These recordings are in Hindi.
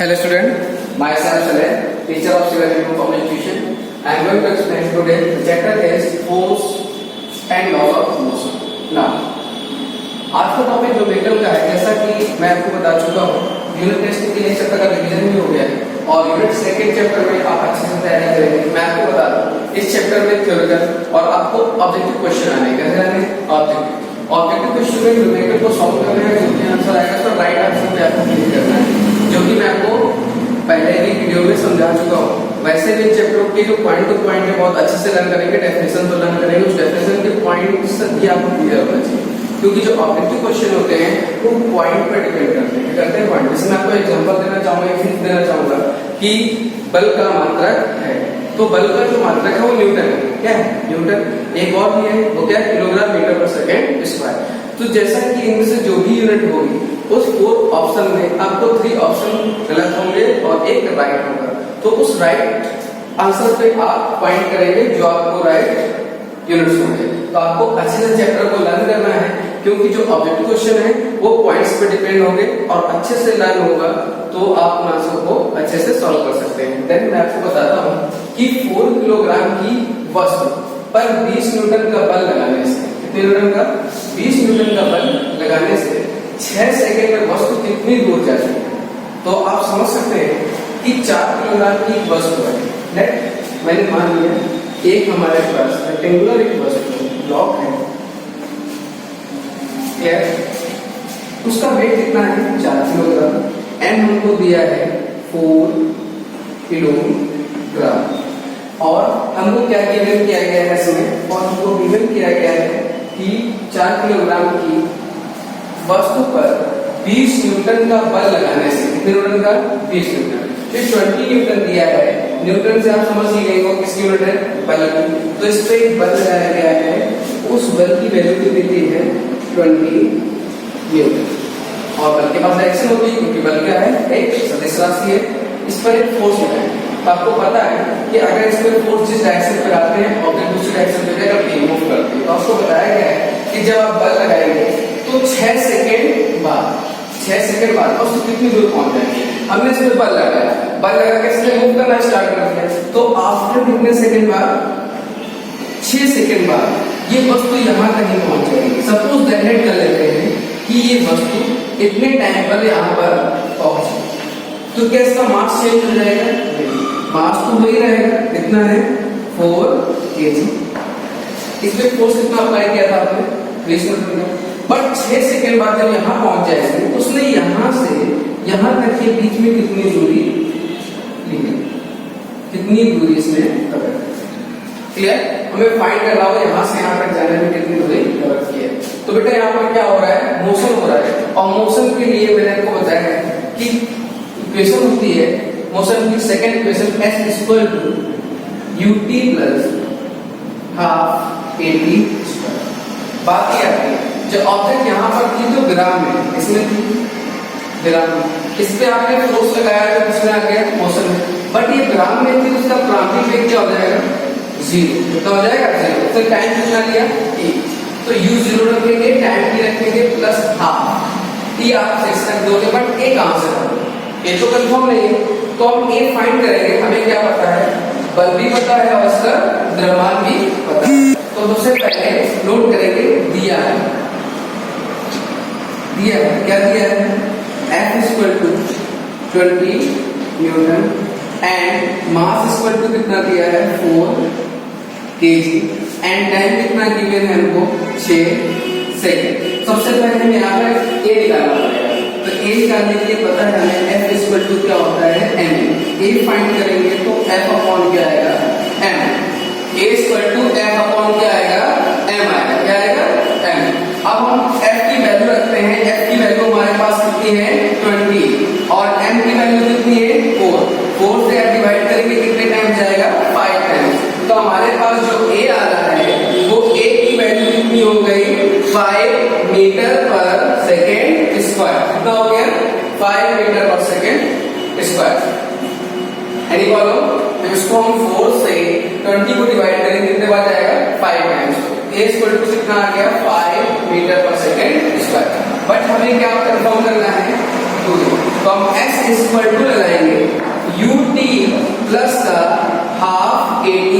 Hello student, myself Saleh, teacher of Civil Engineering Public Tuition. I am going to explain today the chapter is force and laws of motion. Now, आज का टॉपिक जो मेटल का है, जैसा कि मैं आपको बता चुका हूँ, यूनिट टेस्ट के लिए चैप्टर का रिवीजन भी हो गया है और यूनिट सेकंड चैप्टर में आप अच्छे से तैयारी करेंगे। मैं आपको बता दूं, इस चैप्टर में थ्योरेटिकल और आपको ऑब्जेक्टिव क्वेश्चन आने कैसे आने ऑब्जेक्टिव क्वेश्चन में न्यूमेरिकल को सॉल्व करना है, जो भी आंसर आएगा तो राइट आंसर पे आपको क्लिक करना है, जो कि मैं आपको पहले ही वीडियो में समझा चुका हूँ। वैसे भी चैप्टर के जो पॉइंट टू पॉइंट है बहुत अच्छे से लर्न करेंगे, डेफिनेशन तो लर्न करेंगे, उस डेफिनेशन के पॉइंट्स भी आपको क्लियर होना चाहिए, क्योंकि जो ऑब्जेक्टिव क्वेश्चन होते हैं वो पॉइंट पर डिपेंड करते हैं पॉइंट। जैसे मैं आपको एग्जांपल देना चाहूंगा, एक हिंट देना चाहूंगा कि बल का मात्रक है, तो बल का जो मात्रक है वो न्यूटन है। क्या है? न्यूटन। एक और भी है, वो क्या? Kilogram metre per second square. तो जैसा कि इनमें से जो भी यूनिट होगी उस 4 ऑप्शन में आपको 3 ऑप्शन गलत होंगे और एक राइट होगा, तो उस राइट आंसर पे आप पॉइंट करेंगे जो आपको राइट यूनिट्स होंगे। तो आपको अच्छे से चैप्टर को लर्न करना है, क्योंकि जो ऑब्जेक्टिव क्वेश्चन है वो पॉइंट्स पे डिपेंड होंगे और अच्छे से लर्न होगा तो आप उन आंसर को अच्छे से सॉल्व कर सकते हैं। देन मैं आपको बताता हूँ कि 4 किलोग्राम की वस्तु पर 20 न्यूटन का बल लगाने से, कितने न्यूटन का? 20 न्यूटन का बल लगाने से 6 सेकंड में वस्तु कितनी दूर जाती है? तो आप समझ सकते हैं कि 4 किलोग्राम की वस्तु है, राइट? मैंने मान लिया एक हमारे पास रेक्टेंगुलर एक वस्तु ब्लॉक है, उसका वेट कितना है? 4 किलोग्राम। एम हमको दिया है 4 किलोग्राम और हमको क्या गिवन किया गया है इसमें, और हमको गिवन किया गया है कि 4 किलोग्राम की वस्तु पर 20 न्यूटन का बल लगाने से, कितने न्यूटन का? 20 न्यूटन। फिर 20 न्यूटन दिया है, न्यूटन से आप समझ ही गए हो किस यूनिट है? बल की। तो इस पे एक बल लगाया गया है, उस बल की वैल्यू कितनी है? 20 न्यूटन। और बल के पास डायरेक्शन होती है, क्योंकि बल क्या है? एक सदिश राशि है। इस पर एक फोर्स होता है, तो आपको पता है कि अगर इस पर फोर्स जिस डायरेक्शन पर आते हैं ऑब्जेक्ट दूसरी डायरेक्शन पे जाकर मूव करते हैं। तो आपको बताया गया है कि जब आप बल लगाएंगे तो 6 सेकंड बाद वस्तु कितनी दूर पहुंच जाएगी। हमने इसमें बल लगाया, बल लगा के इसमें मूव करना स्टार्ट कर दिया, तो आफ्टर कितने सेकंड बाद? 6 सेकंड बाद ये वस्तु यहाँ कहीं पहुंच जाएगी। सपोज दैट कर लेते हैं कि ये वस्तु इतने टाइम पर यहाँ पर पहुंची, तो क्या इसका मास चेंज हो जाएगा? मास तो वही रहेगा, कितना है? 4 kg। इसमें फोर्स कितना अप्लाई किया था आपने? 20 न्यूटन। बट 6 सेकंड बाद जब यहाँ पहुंच जाएगी, उसने यहाँ से यहाँ तक के बीच में कितनी दूरी ली है? कितनी दूरी इसने कवर की? क्लियर? हमें फाइंड करना होगा यहाँ से यहाँ तक जाने में कितनी दूरी कवर की है। तो बेटा यहाँ पर क्या हो रहा है? मोशन हो रहा है, और मोशन के लिए मैंने आपको बताया है कि इक्वेशन होती है मोशन की, second equation s equal to ut plus half at square. बात ये आती है, जो ऑब्जेक्ट यहाँ पर थी तो ग्राम में, इसमें थी ग्राम, इस पे आपने फोर्स लगाया तो किसमें आ गया? मोशन में। बट ये ग्राम में थी, उसका प्रारंभिक वेग क्या हो जाएगा? 0। कितना हो जाएगा? 0। तो टाइम कितना लिया? t। तो u 0 रखेंगे, टाइम t रखेंगे प्लस हाफ, t आप 6 तक दोगे, बट a कहां से दोगे? ये तो कंफर्म नहीं है, तो हम a फाइंड करेंगे। हमें क्या पता है? बल भी पता है और इसका द्रव्यमान भी पता है। तो सबसे पहले नोट करेंगे, दिया है क्या दिया है? F equal to 20 newton and mass equal to कितना दिया है? 4 kg एंड टाइम कितना गिवन है हमको? 6 सेकंड। सबसे पहले हमें यहाँ पर a निकालना पड़ेगा, तो a निकालने के लिए पता है हमें F इक्वल टू क्या होता है? m। a फाइंड करेंगे तो F अपॉन क्या आएगा? m। a equal to F upon क्या आएगा? m आएगा। क्या आएगा? m। अब हम F की वैल्यू रखते हैं, F की वैल्यू हमारे पास कितनी है? 20 और m की वैल्यू कितनी है? 4 से आप डिवाइड करेंगे, कितने टाइम जाएगा? 5 टाइम। तो हमारे पास जो a आ रहा है वो a की वैल्यू कितनी हो गई? 5 मीटर पर सेकेंड स्क्वायर। कितना हो गया? 5 metre per second square. Any follow? तो इसको हम 4 से 20 को डिवाइड करेंगे, कितने बार जाएगा? 5 टाइम्स। a इक्वल टू कितना आ गया? 5 metre per second square. But हमें क्या कंफर्म करना है? दूरी। तो हम s इक्वल टू लगाएंगे ut प्लस का half at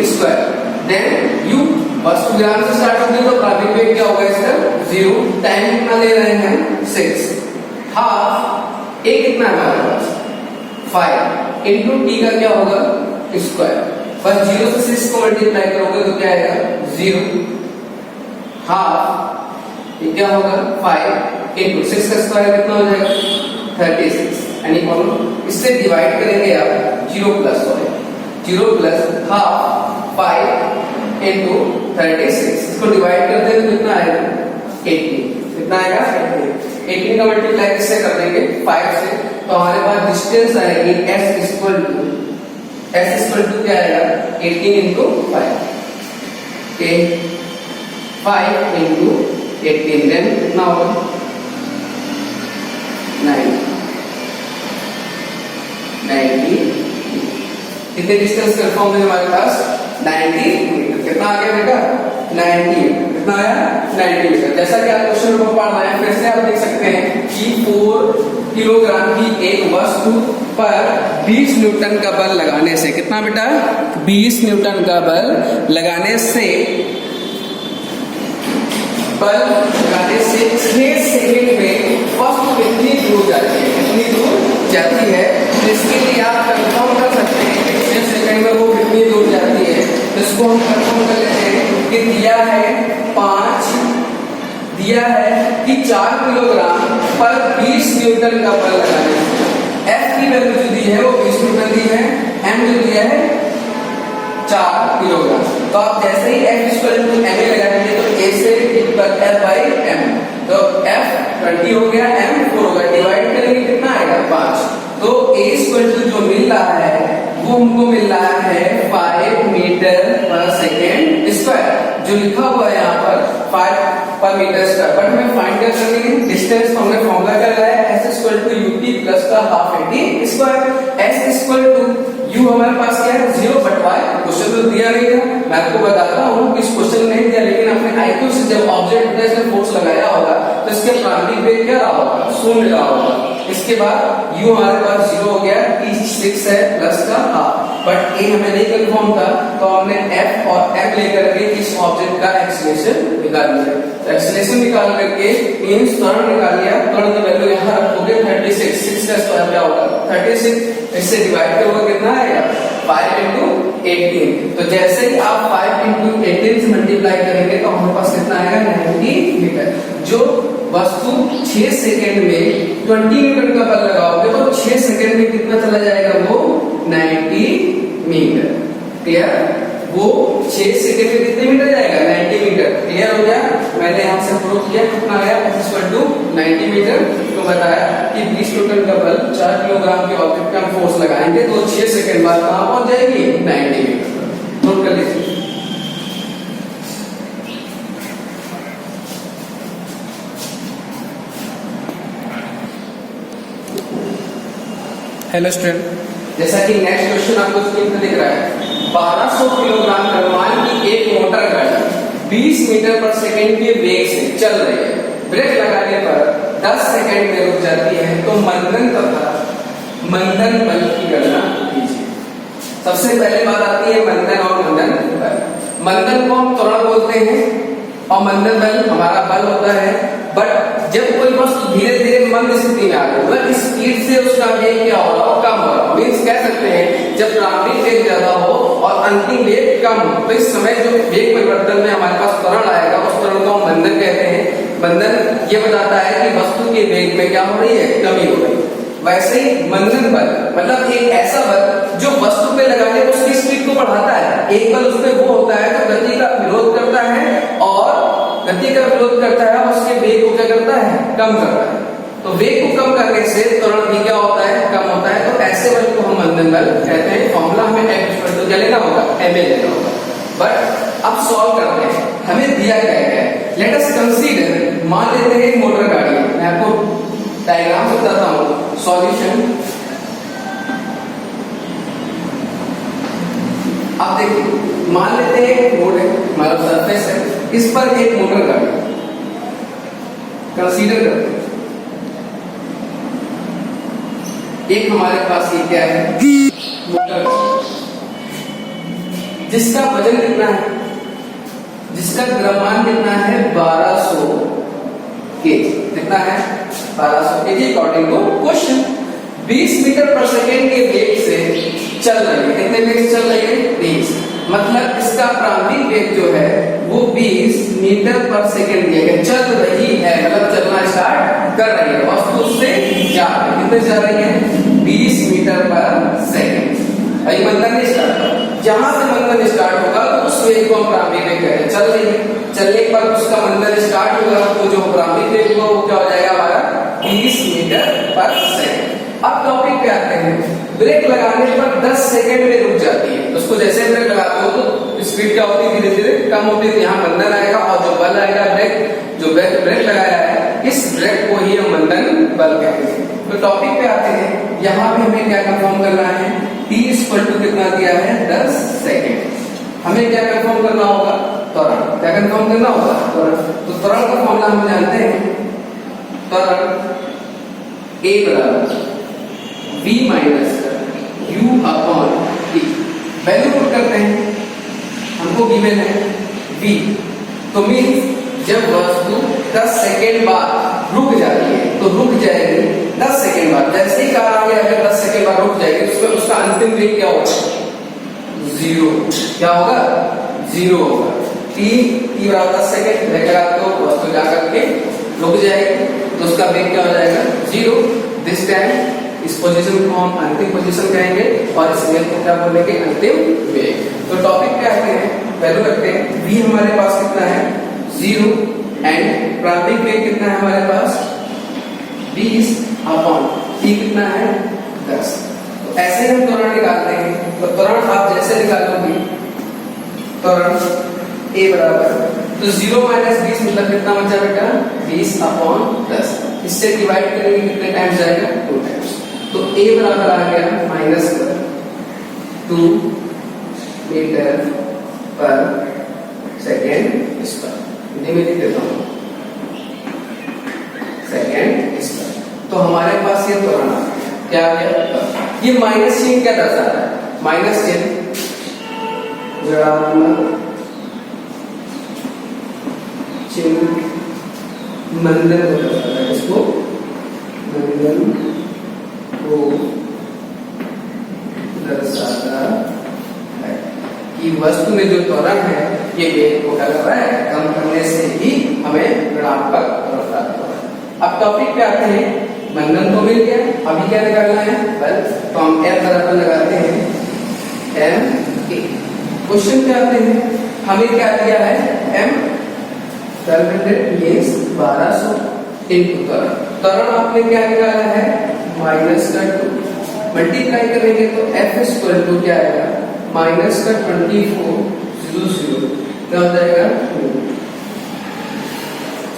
square, then u वस्तु ग्राम से स्टार्ट होगी तो प्रारंभिक वेग क्या होगा इसका 0, टाइम कितना ले रहे हैं 6, हाफ a कितना है हमारे पास 5 इंटू t का क्या होगा स्क्वायर, बस 0 से 6 को मल्टीप्लाई करोगे तो क्या आएगा 0, हाफ ये क्या होगा 5 इंटू 6 का स्क्वायर कितना हो जाएगा 36, यानी कॉमन इससे डिवाइड करेंगे आप 0 प्लस हो जाएगा 0 प्लस हाफ 5 इंटू 36, इसको डिवाइड करते हैं तो कितना आएगा 18, कितना आएगा 18 का मल्टीप्लाई किससे कर देंगे 5 से, तो हमारे पास डिस्टेंस आएगी s इक्वल टू क्या आएगा 18 इंटू 5, 5 इंटू 18 देन कितना होगा 90, कितने डिस्टेंस कंफर्म है हमारे पास 90 मीटर, कितना आ गया बेटा 90 मीटर, कितना आया 90 मीटर। जैसा कि आप क्वेश्चन को पढ़ रहे हैं फिर से आप देख सकते हैं कि 4 किलोग्राम की एक वस्तु पर 20 न्यूटन का बल लगाने से, कितना बेटा 20 न्यूटन का बल लगाने से 6 सेकंड में वस्तु कितनी दूर जाती है, कितनी दूर जाती है, तो इसके लिए आप कंफर्म कर सकते हैं कि 6 सेकंड में वो कितनी दूर जाती है, तो इसको हम कंफर्म कर लेते हैं कि दिया है कि 4 किलोग्राम पर 20 न्यूटन का बल लगाने से F की वैल्यू जो दी है वो 20 न्यूटन दी है, M जो दिया है 4 किलोग्राम, तो आप जैसे ही F इक्वल टू ma लगाएंगे तो a से इक्वल F बाई m, तो F 20 हो गया, m 4 होगा, डिवाइड करेंगे कितना आएगा 5, तो a इक्वल टू जो मिल रहा है वो हमको मिल रहा है 5 मीटर पर सेकेंड स्क्वायर, जो लिखा हुआ है यहाँ पर 5 पर मीटर स्क्वायर, बट हमें फाइंड क्या करनी है डिस्टेंस, तो हमने फॉर्मूला क्या लगाया s equal to ut plus का half at square, s equal to u हमारे पास क्या है 0 बट y, क्वेश्चन तो दिया नहीं था, मैं आपको बताता हूँ कि इस क्वेश्चन नहीं दिया, लेकिन अपने IQ से जब ऑब्जेक्ट पे इसने फोर्स लगाया होगा तो इसके प्रारंभिक वेग क्या रहा होगा 0 रहा होगा, इसके बाद u हमारे पास 0 हो गया, t 6 है प्लस का हाफ, बट a हमें नहीं कंफर्म था तो हमने f और m लेकर के इस ऑब्जेक्ट का एक्सीलरेशन निकाल लिया, तो एक्सीलरेशन निकाल करके मींस त्वरण निकाल लिया, त्वरण की वैल्यू यहाँ रखोगे 36, 6 का स्क्वायर क्या होगा 36, इससे डिवाइड करोगे कितना आएगा 5 इंटू 18, तो जैसे ही आप 5 इंटू 18 से मल्टीप्लाई करेंगे तो हमारे पास कितना आएगा 90 मीटर, जो वस्तु 6 सेकंड में 20 न्यूटन का बल लगाओगे तो 6 सेकंड में कितना चला जाएगा वो 90 मीटर, क्लियर, वो 6 सेकंड में कितने मीटर जाएगा 90 मीटर, क्लियर हो गया, मैंने यहाँ से प्रूव किया कितना आया इक्वल टू 90 मीटर, तो बताया कि 20 न्यूटन का बल 4 किलोग्राम के ऑब्जेक्ट पे हम फोर्स लगाएंगे तो 6 सेकंड बाद कहाँ पहुंच जाएगी 90 मीटर पर, नोट कर लीजिए। हेलो स्टूडेंट, जैसा कि नेक्स्ट क्वेश्चन आपको स्क्रीन पे दिख रहा है, 1200 किलोग्राम द्रव्यमान की एक मोटर गाड़ी 20 मीटर पर सेकंड के वेग से चल रही है, ब्रेक लगाने पर 10 सेकंड में रुक जाती है, तो मंदन बल की गणना कीजिए। सबसे पहले बात आती है मंदन और मंदन बल। मंदन को हम त्वरण बोलते हैं और मंदन बल हमारा बल होता है, बट जब कोई वस्तु धीरे धीरे मंद स्थिति में आ गई, मतलब स्पीड से उसका वेग क्या हो रहा हो कम हो रहा हो, मीन्स कह सकते हैं जब प्रारंभिक वेग ज्यादा हो और अंतिम वेग कम हो, तो इस समय जो वेग परिवर्तन में हमारे पास त्वरण आएगा उस त्वरण को हम मंदन कहते हैं। मंदन ये बताता है कि वस्तु के वेग में क्या हो रही है कमी हो रही है। वैसे ही मंदन बल मतलब एक ऐसा बल जो वस्तु पे लगाने पर उसकी स्पीड को बढ़ाता है, एक बल उसपे वो होता है तो गति का विरोध करता है और गति का विरोध करता है और उसके वेग को क्या करता है कम करता है, तो वेग को कम करने से त्वरण भी क्या होता है कम होता है, तो ऐसे बल को हम मंदन बल कहते हैं। फॉर्मूला हमें F क्या लेना होगा ma लेना होगा, बट अब सॉल्व करते हैं, हमें दिया क्या है, लेट अस कंसीडर, मान लेते हैं मोटर गाड़ी, मैं आपको डायग्राम से बताता हूँ सॉल्यूशन। आप देखिए मान लेते हैं एक रोड है, हमारा सरफेस है, इस पर एक मोटर गाड़ी कंसीडर करते हैं। एक हमारे पास ये क्या है, मोटर, जिसका वजन कितना है, जिसका द्रव्यमान कितना है 1200 केजी, कितना है 1200 kg according to question. 20 metre per second के वेग से चल रही है, कितने वेग से चल रही है 20, मतलब इसका प्रारंभिक वेग जो है वो 20 मीटर पर सेकेंड दिया गया, चल रही है मतलब चलना स्टार्ट कर रही है, वस्तु उससे जा रही है, कितने जा रही है 20 मीटर पर सेकेंड। अभी मंथन नहीं स्टार्ट हुआ, जहां से मंथन स्टार्ट होगा तो उस वेग को हम प्रारंभिक वेग कहते हैं। चल रही है, चलने के बाद उसका मंथन स्टार्ट होगा तो जो प्रारंभिक वेग होगा वो क्या हो जाएगा हमारा 20 मीटर पर सेकेंड। अब टॉपिक पे आते हैं, ब्रेक लगाने पर 10 सेकंड में रुक जाती है, उसको जैसे ब्रेक लगाते हो तो स्पीड क्या होती है धीरे धीरे कम होती है, यहाँ मंथन आएगा और जो बल आएगा ब्रेक, जो ब्रेक लगाया है इस ब्रेक को ही हम मंथन बल कहते हैं। तो टॉपिक पे आते हैं, यहाँ पे हमें क्या कंफर्म करना है, t इक्वल टू कितना दिया है 10 सेकंड। हमें क्या कंफर्म करना होगा, त्वरण, क्या कंफर्म करना होगा त्वरण। तो त्वरण का फॉर्मूला हम जानते हैं, त्वरण a बराबर v minus u upon t, value put करते हैं, हमको गिवन है v, तो मीन्स जब वस्तु 10 सेकेंड बाद रुक जाती है तो रुक जाएगी 10 सेकेंड बाद, जैसे ही कहा गया अगर 10 सेकेंड बाद रुक जाएगी उसमें उसका अंतिम वेग क्या होगा 0, क्या होगा 0 होगा। t बराबर 10 सेकेंड ब्रेक लगाते हो वस्तु जाकर के रुक जाएगी तो उसका वेग क्या हो जाएगा 0। दिस टाइम इस पोजीशन को हम अंतिम पोजीशन कहेंगे और इस वेग को क्या बोलेंगे अंतिम वेग। तो टॉपिक क्या आते हैं, वैल्यू रखते हैं, v हमारे पास कितना है 0 एंड प्रारंभिक वेग कितना है हमारे पास 20 अपॉन t कितना है 10। तो ऐसे हम त्वरण निकालते हैं, तो त्वरण आप जैसे निकालोगे त्वरण a बराबर, तो 0 माइनस 20 मतलब कितना बचा बेटा 20 अपॉन 10, इससे डिवाइड करेंगे कितने टाइम्स जाएगा 2 टाइम्स, तो a बराबर आ गया minus 2 metre per second square, Hindi में लिख देता हूँ सेकेंड स्क्वायर। तो हमारे पास ये त्वरण क्या आ गया, ये माइनस चिन्ह क्या दर्शाता है, माइनस चिन्ह ऋणात्मक चिन्ह मंदन को दर्शाता है, इसको मंदन को दर्शाता है कि वस्तु में जो त्वरण है ये वेग को क्या कर रहा है कम करने से ही हमें ऋणात्मक त्वरण प्राप्त हो रहा है। अब टॉपिक पे आते हैं, मंदन तो मिल गया, अभी क्या निकालना है बल, तो हम m बराबर लगाते हैं m a। क्वेश्चन पे आते हैं, हमें क्या दिया है m 1200 मींस 1200 इनटू त्वरण, त्वरण आपने क्या निकाला है माइनस का 2, मल्टीप्लाई करेंगे तो f इक्वल टू क्या आएगा माइनस का 24 0 क्या हो जाएगा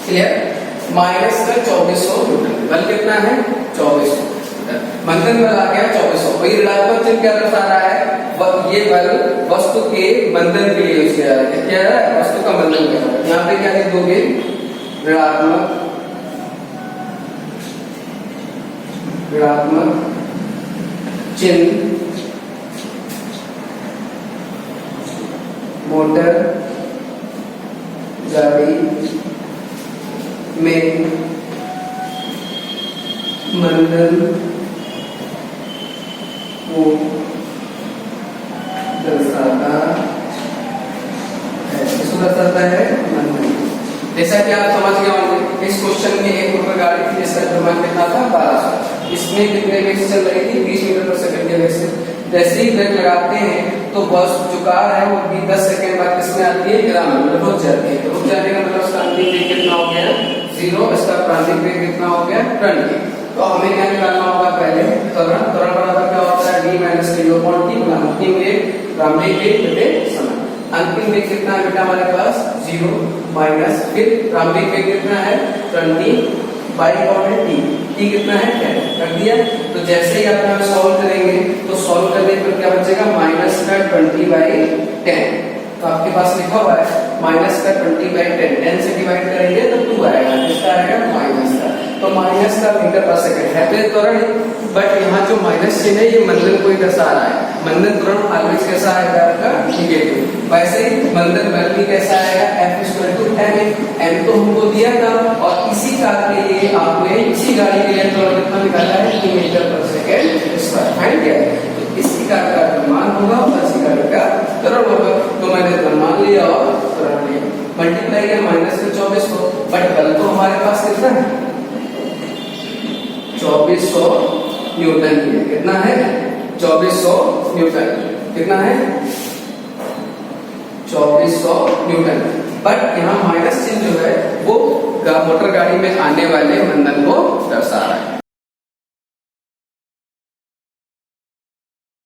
क्लियर, माइनस का 2400 न्यूटन, बल कितना है 2400, मंथन बल आ गया 2400। वही ऋणात्मक चिन्ह क्या दर्शा रहा है, ये बल वस्तु के मंथन के लिए यूज किया जा रहा है, क्या है वस्तु का मंथन कर रहा है। यहाँ पे क्या लिख दोगे ऋणात्मक चिन्ह मोटर गाड़ी में मंथन को दर्शाता है, इसको दर्शाता है मंथन। जैसा कि आप समझ गए होंगे इस क्वेश्चन में एक मोटर गाड़ी थी जिसका द्रव्यमान कितना था 1200, इसमें कितने वेग से चल रही थी 20 मीटर पर सेकंड के वेग से। जैसे ही ब्रेक लगाते हैं तो बस जो कार है वो भी 10 सेकंड बाद किसमें आती है गिराम में रुक जाती है, तो रुक जाने का मतलब उसका अंतिम वेग कितना हो गया 0, इसका प्रारंभिक वेग कितना हो गया 20। तो हमें क्या निकालना होगा पहले त्वरण, त्वरण बराबर क्या होता है d minus u upon t, अंतिम वेग प्रारंभिक वेग बटे समय। अंतिम वेग कितना है बेटा हमारे पास 0 माइनस फिर प्रारंभिक वेग कितना है 20 बाई t, t कितना है 10 कर दिया। तो जैसे ही आप सॉल्व करेंगे तो सॉल्व करने पर क्या बचेगा माइनस का 20 बाई 10, तो आपके पास लिखा हुआ है माइनस का 20/10, 10 से डिवाइड करेंगे तो 2 आएगा, किसका आएगा, माइनस का। तो माइनस का मीटर पर सेकंड है तो त्वरण, बट यहाँ जो माइनस चिन्ह है ये मंदन को ही दर्शा रहा है। मंदन त्वरण ऑलवेज कैसा आएगा आपका, निगेटिव। वैसे ही मंदन बल भी कैसा आएगा, F=ma। m तो हमको दिया था और इसी कार के लिए आपने इसी गाड़ी के लिए त्वरण कितना निकाला है, मीटर पर सेकंड स्क्वायर, फाइंड किया है। तो इसी कार का मान होगा और इसी कार का त्वरण होगा। तो मैंने त्वरण मान लिया और त्वरण लिया, मल्टीप्लाई किया माइनस के 24 को, बट बल तो हमारे पास कितना है, 2400 न्यूटन की है। कितना है, 2400 न्यूटन। कितना है, 2400 न्यूटन। बट यहाँ माइनस चिन्ह जो है वो मोटर गाड़ी में आने वाले मंदन को दर्शा रहा है।